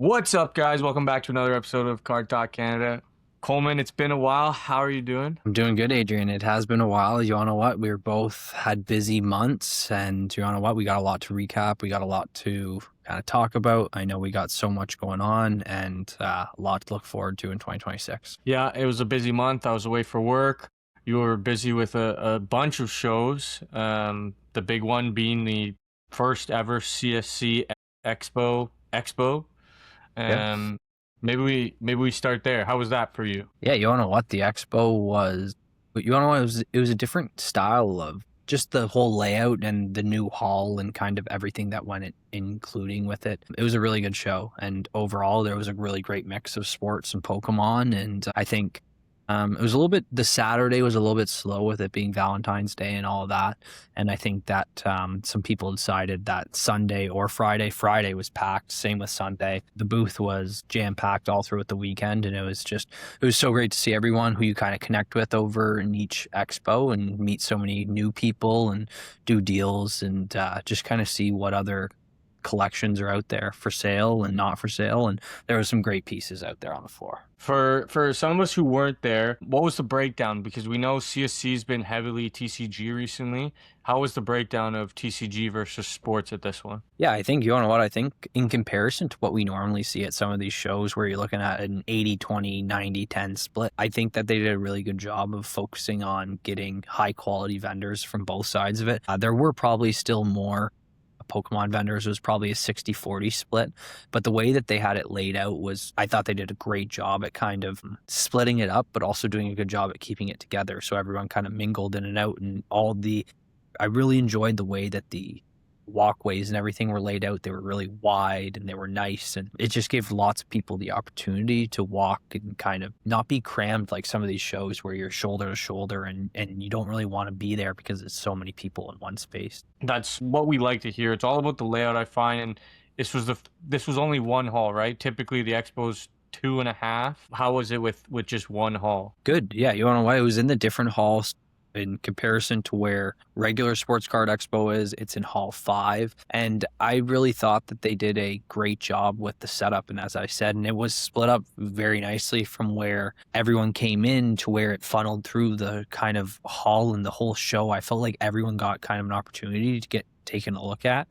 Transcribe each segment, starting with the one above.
What's up, guys? Welcome back to another episode of Card Talk Canada. Coleman, it's been a while. How are you doing? I'm doing good, Adrian. It has been a while. You know what? We were both had busy months, and you know what? We got a lot to recap. We got a lot to kind of talk about. I know we got so much going on and a lot to look forward to in 2026. Yeah, it was a busy month. I was away for work. You were busy with a bunch of shows. The big one being the first ever CSC Expo. Yeah. Um, maybe we start there. How was that for you? Yeah, you know what? The expo was, you know what? It was a different style of just the whole layout and the new hall and kind of everything that went including with it. It was a really good show, and overall there was a really great mix of sports and Pokemon. And I think it was a little bit, the Saturday was a little bit slow with it being Valentine's Day and all of that. And I think that some people decided that Sunday or Friday was packed. Same with Sunday. The booth was jam packed all throughout the weekend. And it was so great to see everyone who you kind of connect with over in each expo and meet so many new people and do deals and just kind of see what other collections are out there for sale and not for sale. And there were some great pieces out there on the floor. For some of us who weren't there, what was the breakdown? Because we know CSC's been heavily TCG recently. How was the breakdown of TCG versus sports at this one? Yeah, I think, you know what, I think in comparison to what we normally see at some of these shows where you're looking at an 80-20, 90-10 split, I think that they did a really good job of focusing on getting high quality vendors from both sides of it. There were probably still more Pokemon vendors. Was probably a 60-40 split, but the way that they had it laid out was, I thought they did a great job at kind of splitting it up, but also doing a good job at keeping it together. So everyone kind of mingled in and out, and I really enjoyed the way that the walkways and everything were laid out. They were really wide and they were nice, and it just gave lots of people the opportunity to walk and kind of not be crammed like some of these shows where you're shoulder to shoulder and you don't really want to be there because there's so many people in one space. That's what we like to hear. It's all about the layout, I find. And this was only one hall, right? Typically the expo's 2.5. How was it with just one hall? Good. Yeah, you know what? It was in the different halls. In comparison to where regular Sports Card Expo is, it's in Hall 5. And I really thought that they did a great job with the setup. And as I said, and it was split up very nicely from where everyone came in to where it funneled through the kind of hall and the whole show. I felt like everyone got kind of an opportunity to get taken a look at,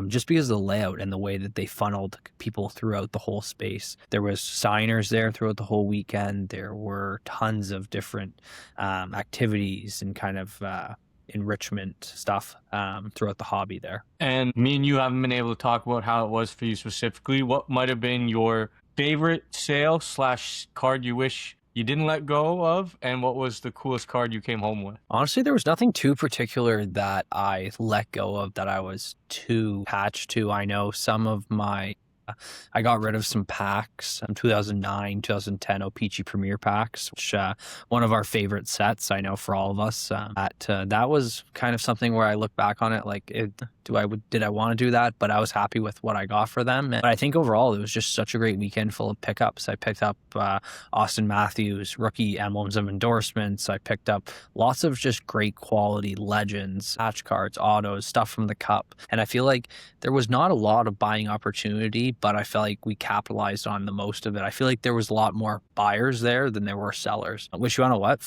just because of the layout and the way that they funneled people throughout the whole space. There was signers there throughout the whole weekend. There were tons of different activities and kind of enrichment stuff throughout the hobby there. And me and you haven't been able to talk about how it was for you specifically. What might have been your favorite sale / card you wish you didn't let go of, and what was the coolest card you came home with? Honestly, there was nothing too particular that I let go of that I was too attached to. I know some of I got rid of some packs, 2009, 2010 O-Pee-Chee Premier packs, which one of our favorite sets, I know, for all of us. That was kind of something where I look back on it like, did I want to do that? But I was happy with what I got for them. But I think overall, it was just such a great weekend full of pickups. I picked up Austin Matthews, rookie emblems of endorsements. I picked up lots of just great quality legends, patch cards, autos, stuff from the cup. And I feel like there was not a lot of buying opportunity, but I felt like we capitalized on the most of it. I feel like there was a lot more buyers there than there were sellers, which, you know what,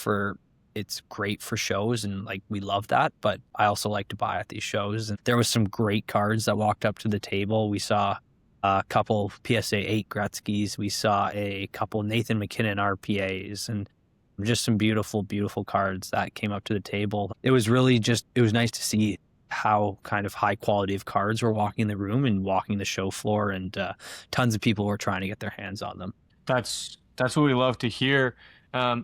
it's great for shows, and like we love that, but I also like to buy at these shows. And there was some great cards that walked up to the table. We saw a couple PSA 8 Gretzky's. We saw a couple Nathan McKinnon RPAs, and just some beautiful, beautiful cards that came up to the table. It was nice to see how kind of high quality of cards were walking the room and walking the show floor, and tons of people were trying to get their hands on them. That's what we love to hear.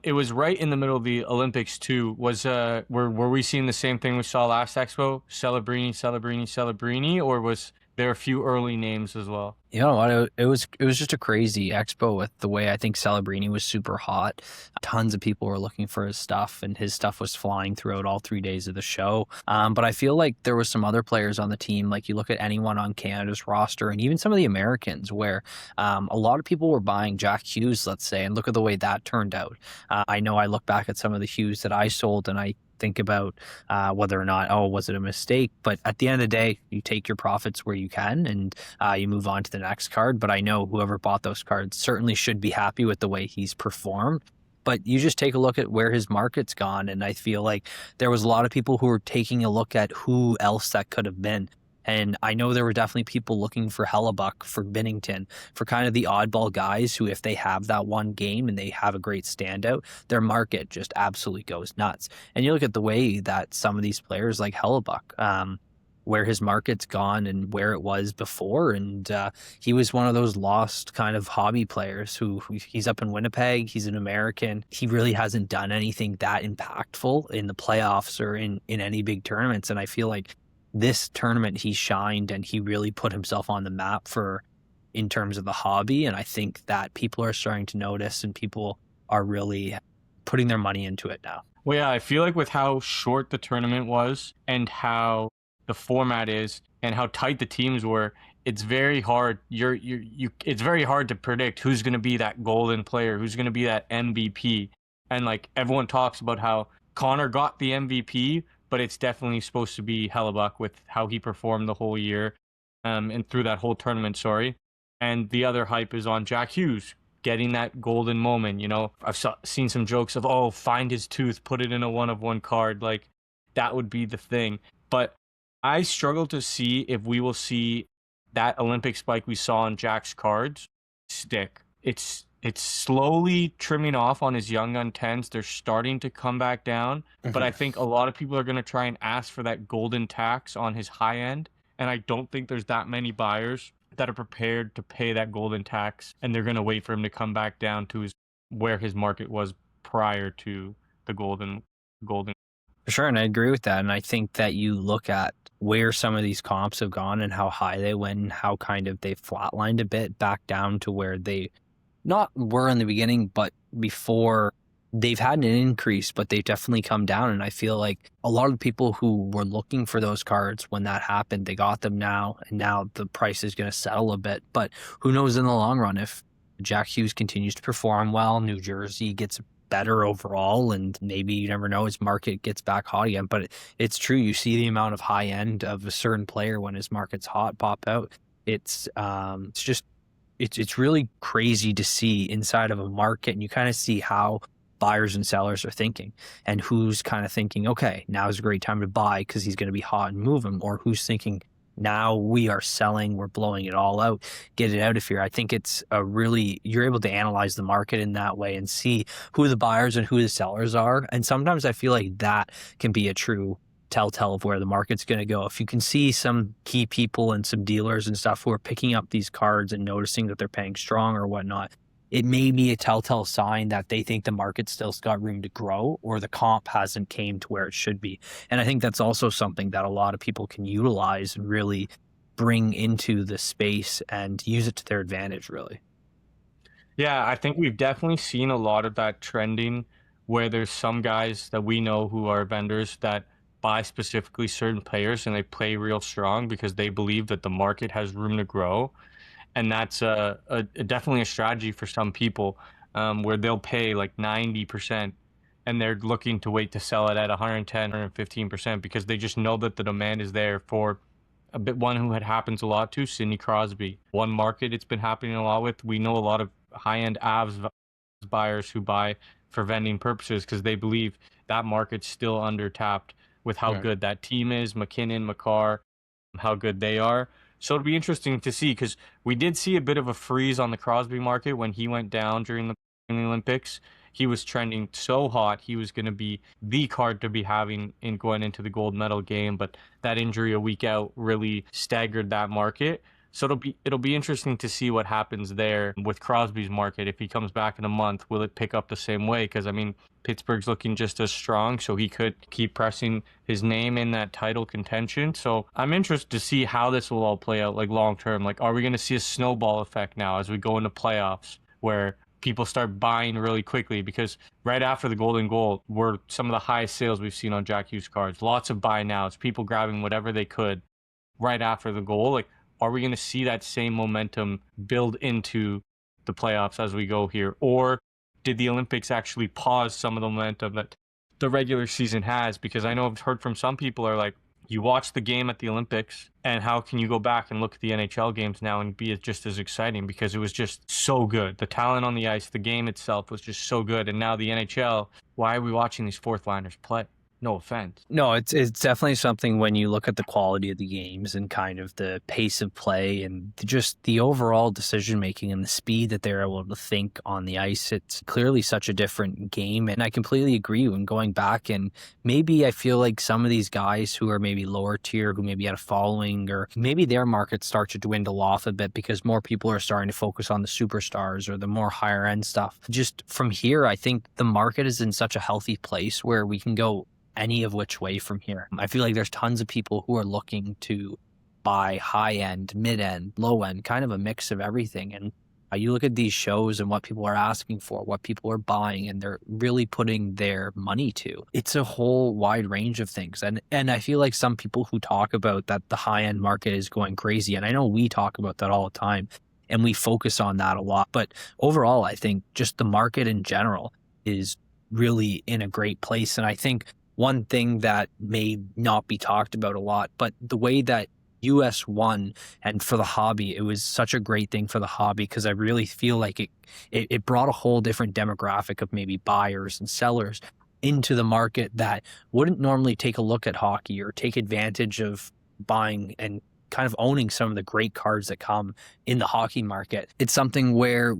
It was right in the middle of the Olympics too. Were we seeing the same thing we saw last expo? Celebrini, or was there a few early names as well? You know what? It was just a crazy expo with the way I think Celebrini was super hot. Tons of people were looking for his stuff, and his stuff was flying throughout all 3 days of the show. But I feel like there was some other players on the team. Like you look at anyone on Canada's roster, and even some of the Americans, where a lot of people were buying Jack Hughes, let's say, and look at the way that turned out. I know I look back at some of the Hughes that I sold, and I think about whether or not, was it a mistake? But at the end of the day, you take your profits where you can, and you move on to the next card, but I know whoever bought those cards certainly should be happy with the way he's performed. But you just take a look at where his market's gone, and I feel like there was a lot of people who were taking a look at who else that could have been. And I know there were definitely people looking for Hellebuck, for Binnington, for kind of the oddball guys who, if they have that one game and they have a great standout, their market just absolutely goes nuts. And you look at the way that some of these players like Hellebuck, where his market's gone and where it was before. And he was one of those lost kind of hobby players who he's up in Winnipeg. He's an American. He really hasn't done anything that impactful in the playoffs or in any big tournaments. And I feel like this tournament he shined and he really put himself on the map in terms of the hobby. And I think that people are starting to notice and people are really putting their money into it now. Well, yeah, I feel like with how short the tournament was and how the format is and how tight the teams were, it's very hard. It's very hard to predict who's going to be that golden player, who's going to be that MVP. And like everyone talks about how Connor got the MVP, but it's definitely supposed to be Hellebuck with how he performed the whole year, and through that whole tournament. Sorry, and the other hype is on Jack Hughes getting that golden moment. You know, I've seen some jokes of, oh, find his tooth, put it in a 1-of-1 card, like that would be the thing. But I struggle to see if we will see that Olympic spike we saw on Jack's cards stick. It's slowly trimming off on his young gun 10s. They're starting to come back down, but I think a lot of people are going to try and ask for that golden tax on his high end, and I don't think there's that many buyers that are prepared to pay that golden tax, and they're going to wait for him to come back down to where his market was prior to the golden. For sure, and I agree with that. And I think that you look at where some of these comps have gone and how high they went and how kind of they flatlined a bit back down to where they not were in the beginning, but before. They've had an increase, but they've definitely come down. And I feel like a lot of the people who were looking for those cards when that happened, they got them now, and now the price is going to settle a bit. But who knows in the long run if Jack Hughes continues to perform well, New Jersey gets better overall, and maybe you never know, his market gets back hot again. But it's true, you see the amount of high end of a certain player when his market's hot pop out. It's really crazy to see inside of a market, and you kind of see how buyers and sellers are thinking and who's kind of thinking, okay, now is a great time to buy because he's going to be hot and move him, or who's thinking, now we are selling, we're blowing it all out, get it out of here. I think it's you're able to analyze the market in that way and see who the buyers and who the sellers are. And sometimes I feel like that can be a true telltale of where the market's going to go. If you can see some key people and some dealers and stuff who are picking up these cards and noticing that they're paying strong or whatnot, it may be a telltale sign that they think the market still's got room to grow, or the comp hasn't came to where it should be. And I think that's also something that a lot of people can utilize and really bring into the space and use it to their advantage, really. Yeah, I think we've definitely seen a lot of that trending where there's some guys that we know who are vendors that buy specifically certain players and they play real strong because they believe that the market has room to grow. And that's definitely a strategy for some people, where they'll pay like 90% and they're looking to wait to sell it at 110, 115% because they just know that the demand is there for a bit. One who happens a lot to, Sidney Crosby. One market it's been happening a lot with. We know a lot of high-end Avs buyers who buy for vending purposes because they believe that market's still undertapped with how good that team is, McKinnon, McCarr, how good they are. So it'll be interesting to see because we did see a bit of a freeze on the Crosby market when he went down during the Olympics. He was trending so hot. He was going to be the card to be having in going into the gold medal game, but that injury a week out really staggered that market. So it'll be interesting to see what happens there with Crosby's market. If he comes back in a month, will it pick up the same way? Because I mean, Pittsburgh's looking just as strong, so he could keep pressing his name in that title contention. So I'm interested to see how this will all play out, like long term. Like, are we going to see a snowball effect now as we go into playoffs where people start buying really quickly? Because right after the golden goal were some of the highest sales we've seen on Jack Hughes cards. Lots of buy nows, people grabbing whatever they could right after the goal. Like, are we going to see that same momentum build into the playoffs as we go here? Or did the Olympics actually pause some of the momentum that the regular season has? Because I know I've heard from some people are like, You watch the game at the Olympics, and how can you go back and look at the NHL games now and be just as exciting, because it was just so good. The talent on the ice, the game itself was just so good. And now the NHL, why are we watching these fourth liners play? No offense. No, it's definitely something when you look at the quality of the games and kind of the pace of play and just the overall decision making and the speed that they're able to think on the ice. It's clearly such a different game. And I completely agree when going back, and maybe I feel like some of these guys who are maybe lower tier, who maybe had a following, or maybe their markets start to dwindle off a bit because more people are starting to focus on the superstars or the more higher end stuff. Just from here, I think the market is in such a healthy place where we can go any of which way from here. I feel like there's tons of people who are looking to buy high end, mid end, low end, kind of a mix of everything. And you look at these shows and what people are asking for, what people are buying, and they're really putting their money to. It's a whole wide range of things. And I feel like some people who talk about that the high end market is going crazy, and I know we talk about that all the time and we focus on that a lot. But overall, I think just the market in general is really in a great place. And I think one thing that may not be talked about a lot, but the way that US won, and for the hobby, it was such a great thing for the hobby, because I really feel like it brought a whole different demographic of maybe buyers and sellers into the market that wouldn't normally take a look at hockey or take advantage of buying and kind of owning some of the great cards that come in the hockey market. It's something where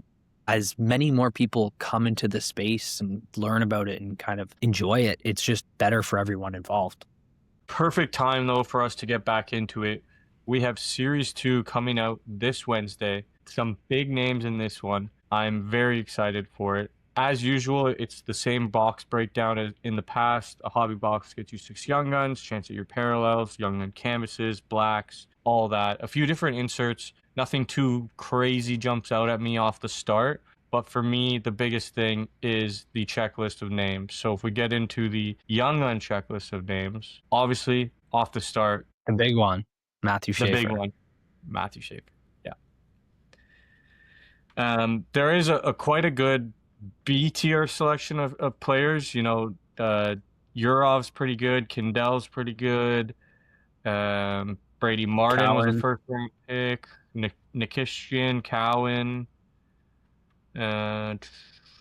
as many more people come into the space and learn about it and kind of enjoy it, it's just better for everyone involved. Perfect time, though, for us to get back into it. We have Series 2 coming out this Wednesday. Some big names in this one. I'm very excited for it. As usual, it's the same box breakdown as in the past. A hobby box gets you 6 Young Guns, chance at your parallels, Young Gun canvases, blacks, all that. A few different inserts. Nothing too crazy jumps out at me off the start. But for me, the biggest thing is the checklist of names. So if we get into the Young Gun checklist of names, obviously off the start, The big one, Matthew Schaefer. the big one, Matthew Schaefer. Yeah. There is a quite a good B tier selection of players. You know, Yurov's pretty good. Kindell's pretty good. Brady Martin was a first round pick. Nikishian, Cowan,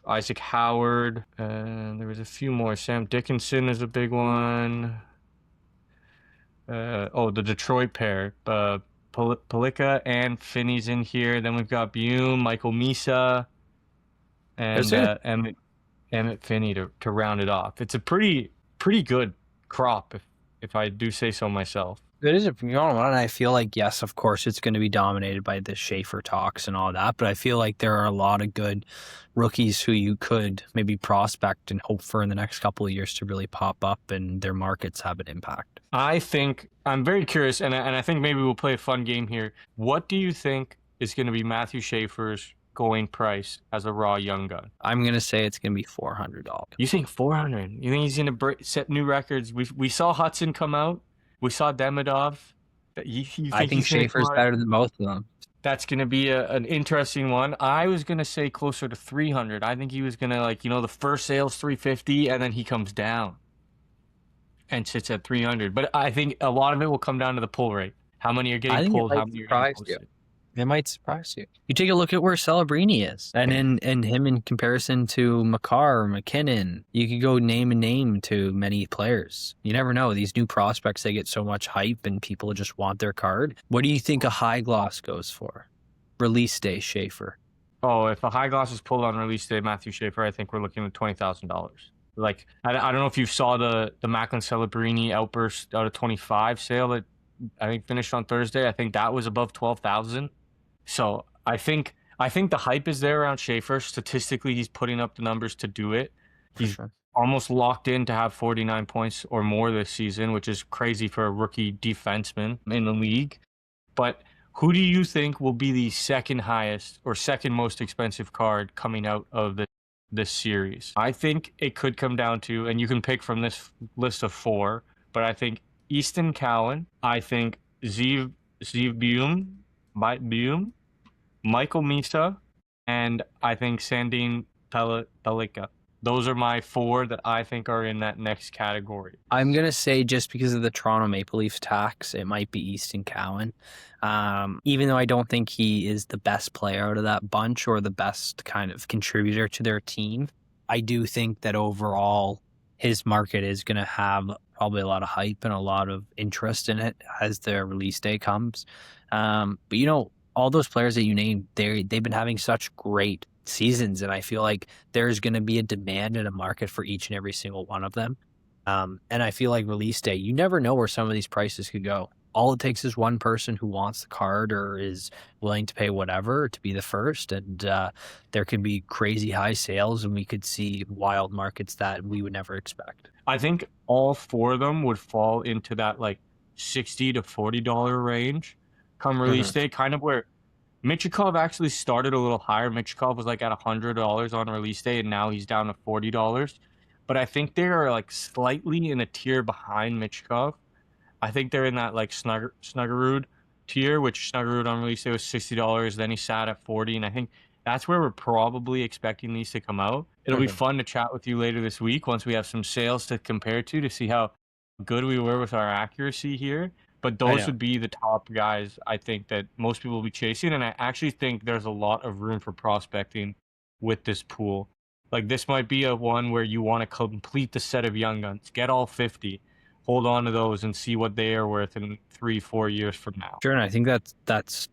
Isaac Howard. There was a few more. Sam Dickinson is a big one. The Detroit pair. Palika and Finney's in here. Then we've got Bume, Michael Misa, and Emmett Finney to round it off. It's a pretty good crop, if I do say so myself. It is a one, and I feel like, yes, of course, it's going to be dominated by the Schaefer talks and all that, but I feel like there are a lot of good rookies who you could maybe prospect and hope for in the next couple of years to really pop up and their markets have an impact. I think, I'm very curious, and I think maybe we'll play a fun game here. What do you think is going to be Matthew Schaefer's going price as a raw Young Gun? I'm going to say it's going to be $400. You think $400? You think he's going to set new records? We saw Hudson come out. We saw Demidov. I think Schaefer's better than both of them. That's going to be an interesting one. I was going to say closer to 300. I think he was going to, the first sale's 350, and then he comes down and sits at 300. But I think a lot of it will come down to the pull rate. How many are getting pulled? How many are getting posted? It might surprise you. You take a look at where Celebrini is, and in him in comparison to Makar, McKinnon, you could go name a name to many players. You never know. These new prospects, they get so much hype, and people just want their card. What do you think a high gloss goes for? Release day, Schaefer. Oh, if a high gloss is pulled on release day, Matthew Schaefer, I think we're looking at $20,000. Like, I don't know if you saw the Macklin Celebrini outburst out of 25 sale that I think finished on Thursday. I think that was above 12,000. So I think the hype is there around Schaefer. Statistically, he's putting up the numbers to do it. He's almost locked in to have 49 points or more this season, which is crazy for a rookie defenseman in the league. But who do you think will be the second highest or second most expensive card coming out of this series? I think it could come down to, and you can pick from this list of 4, but I think Easton Cowan, I think Zeev Bume, Michael Misa, and I think Sandin Pelika. Those are my 4 that I think are in that next category. I'm going to say just because of the Toronto Maple Leafs tax, it might be Easton Cowan. Even though I don't think he is the best player out of that bunch or the best kind of contributor to their team, I do think that overall his market is going to have probably a lot of hype and a lot of interest in it as their release day comes. But all those players that you named, they've been having such great seasons, and I feel like there's going to be a demand and a market for each and every single one of them. And I feel like release day, you never know where some of these prices could go. All it takes is one person who wants the card or is willing to pay whatever to be the first. And there could be crazy high sales, and we could see wild markets that we would never expect. I think all 4 of them would fall into that like $60 to $40 range come release day, kind of where Michikov actually started a little higher. Michikov was like at $100 on release day, and now he's down to $40. But I think they are like slightly in a tier behind Michikov. I think they're in that like Snuggerud tier, which Snuggerud on release day was $60. Then he sat at 40, and I think that's where we're probably expecting these to come out. It'll be fun to chat with you later this week once we have some sales to compare to see how good we were with our accuracy here. But those would be the top guys I think that most people will be chasing, and I actually think there's a lot of room for prospecting with this pool. Like this might be a one where you want to complete the set of young guns, get all 50, hold on to those and see what they are worth in 3-4 years from now. Sure, and I think that's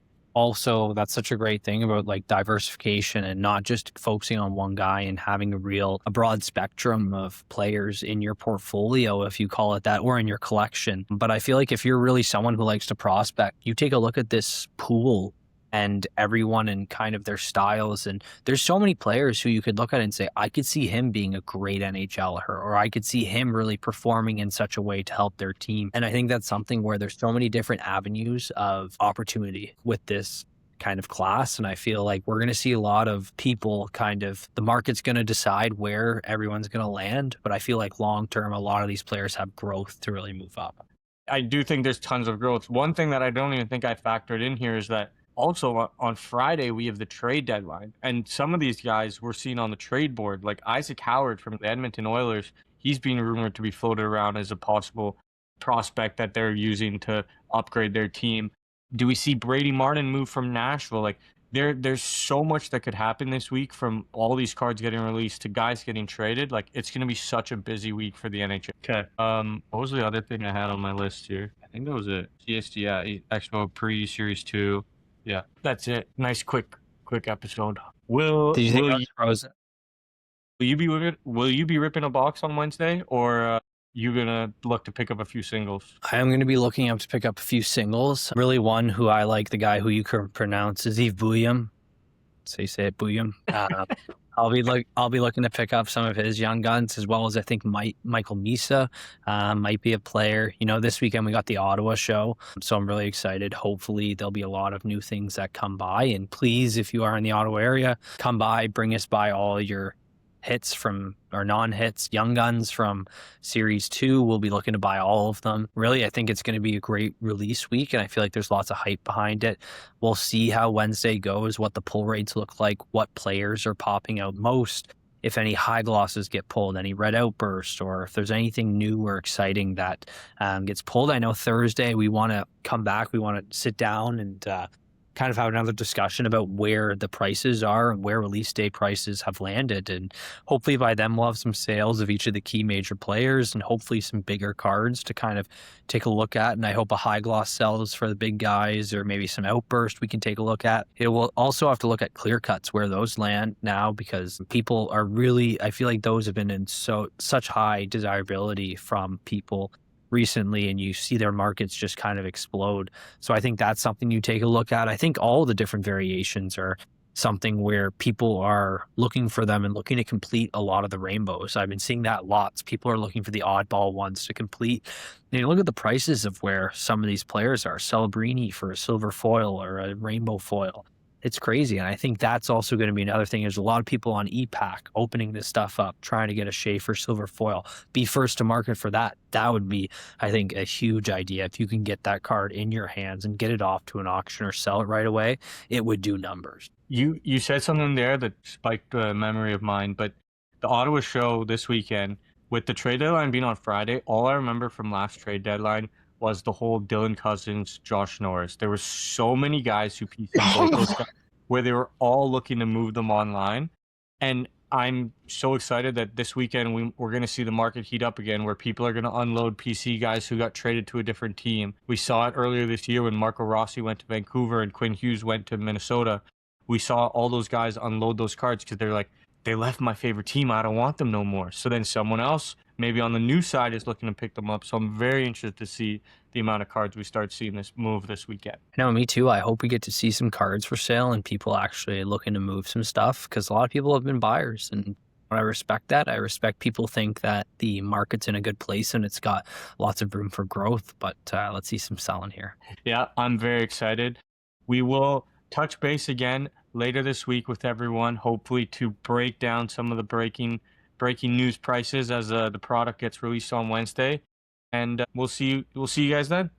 such a great thing about like diversification and not just focusing on one guy and having a broad spectrum of players in your portfolio, if you call it that, or in your collection. But I feel like if you're really someone who likes to prospect, you take a look at this pool and everyone and kind of their styles. And there's so many players who you could look at and say, I could see him being a great NHLer, or I could see him really performing in such a way to help their team. And I think that's something where there's so many different avenues of opportunity with this kind of class. And I feel like we're going to see a lot of people the market's going to decide where everyone's going to land. But I feel like long term, a lot of these players have growth to really move up. I do think there's tons of growth. One thing that I don't even think I factored in here is that also on Friday, we have the trade deadline. And some of these guys we're seeing on the trade board, like Isaac Howard from the Edmonton Oilers, he's being rumored to be floated around as a possible prospect that they're using to upgrade their team. Do we see Brady Martin move from Nashville? Like there's so much that could happen this week, from all these cards getting released to guys getting traded. Like it's going to be such a busy week for the NHL. Okay. What was the other thing I had on my list here? I think that was it. CSC Expo pre-Series 2. Yeah, that's it. Nice, quick episode. Did you think I was frozen? Will you be ripping a box on Wednesday, or you gonna look to pick up a few singles? I am going to be looking up to pick up a few singles. Really, one who I like, the guy who you can pronounce, is Yves Bouillon. So you say it, Bouillon. I'll be looking to pick up some of his young guns, as well as I think Michael Misa might be a player. This weekend we got the Ottawa show, so I'm really excited. Hopefully there'll be a lot of new things that come by. And please, if you are in the Ottawa area, come by, bring us by all your hits from, or non-hits, young guns from Series 2. We'll be looking to buy all of them. Really, I think it's going to be a great release week, and I feel like there's lots of hype behind it. We'll see how Wednesday goes, what the pull rates look like, what players are popping out most, if any high glosses get pulled, any red outburst, or if there's anything new or exciting that gets pulled. I know Thursday we want to come back. We want to sit down and kind of have another discussion about where the prices are and where release day prices have landed. And hopefully by then we'll have some sales of each of the key major players and hopefully some bigger cards to kind of take a look at. And I hope a high gloss sells for the big guys, or maybe some outburst we can take a look at. It will also have to look at clear cuts, where those land now, because people are really, I feel like those have been in such high desirability from people recently, and you see their markets just kind of explode. So I think that's something you take a look at. I think all the different variations are something where people are looking for them and looking to complete a lot of the rainbows. I've been seeing that lots. People are looking for the oddball ones to complete. And you look at the prices of where some of these players are. Celebrini for a silver foil or a rainbow foil. It's crazy. And I think that's also going to be another thing. There's a lot of people on ePack opening this stuff up, trying to get a Schaefer silver foil. Be first to market for that. That would be, I think, a huge idea. If you can get that card in your hands and get it off to an auction or sell it right away, it would do numbers. You said something there that spiked a memory of mine, but The Ottawa show this weekend, with the trade deadline being on Friday, all I remember from last trade deadline was the whole Dylan Cousins, Josh Norris. There were so many guys who PC'd both those guys where they were all looking to move them online. And I'm so excited that this weekend we're going to see the market heat up again, where people are going to unload PC guys who got traded to a different team. We saw it earlier this year when Marco Rossi went to Vancouver and Quinn Hughes went to Minnesota. We saw all those guys unload those cards because they're like, they left my favorite team. I don't want them no more. So then someone else, maybe on the new side, is looking to pick them up. So I'm very interested to see the amount of cards we start seeing this move this weekend. No, me too. I hope we get to see some cards for sale and people actually looking to move some stuff, because a lot of people have been buyers, and I respect that. I respect people think that the market's in a good place and it's got lots of room for growth, but let's see some selling here. Yeah, I'm very excited. We will touch base again later this week with everyone, hopefully to break down some of the breaking news prices as the product gets released on Wednesday. And we'll see you guys then.